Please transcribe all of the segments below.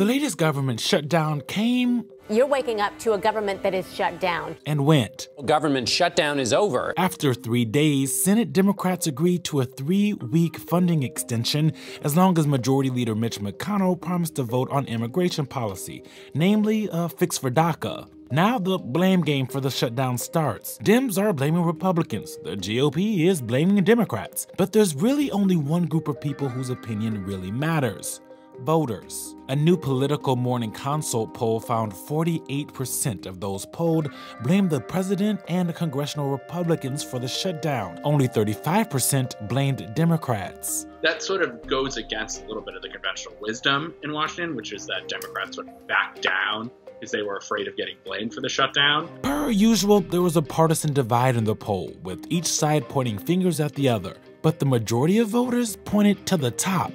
The latest government shutdown came You're waking up to a government that is shut down. and went. Government shutdown is over. After 3 days, Senate Democrats agreed to a 3-week funding extension as long as Majority Leader Mitch McConnell promised to vote on immigration policy, namely a fix for DACA. Now the blame game for the shutdown starts. Dems are blaming Republicans. The GOP is blaming Democrats. But there's really only one group of people whose opinion really matters. Voters. A new Political Morning Consult poll found 48% of those polled blamed the president and the congressional Republicans for the shutdown. Only 35% blamed Democrats. That sort of goes against a little bit of the conventional wisdom in Washington, which is that Democrats would back down because they were afraid of getting blamed for the shutdown. Per usual, there was a partisan divide in the poll, with each side pointing fingers at the other. But the majority of voters pointed to the top,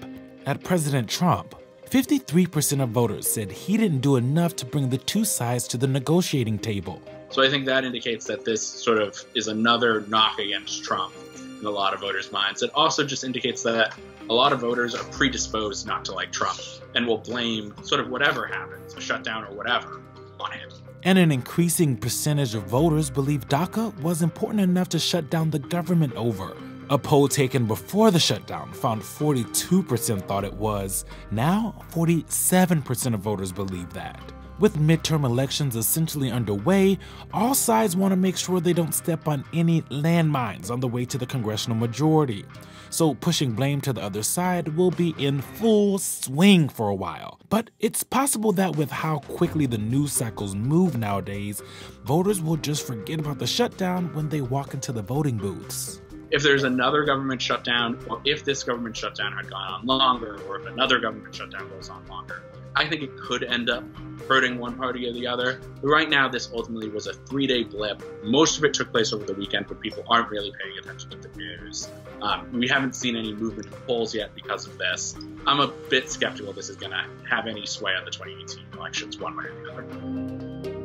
at President Trump. 53% of voters said he didn't do enough to bring the two sides to the negotiating table. So I think that indicates that this sort of is another knock against Trump in a lot of voters' minds. It also just indicates that a lot of voters are predisposed not to like Trump and will blame sort of whatever happens, a shutdown or whatever, on him. And an increasing percentage of voters believe DACA was important enough to shut down the government over. A poll taken before the shutdown found 42% thought it was. Now, 47% of voters believe that. With midterm elections essentially underway, all sides want to make sure they don't step on any landmines on the way to the congressional majority. So pushing blame to the other side will be in full swing for a while. But it's possible that with how quickly the news cycles move nowadays, voters will just forget about the shutdown when they walk into the voting booths. If there's another government shutdown, or if this government shutdown had gone on longer, or if another government shutdown goes on longer, I think it could end up hurting one party or the other. But right now, this ultimately was a 3-day blip. Most of it took place over the weekend, but people aren't really paying attention to the news. We haven't seen any movement in polls yet because of this. I'm a bit skeptical this is going to have any sway on the 2018 elections one way or the other.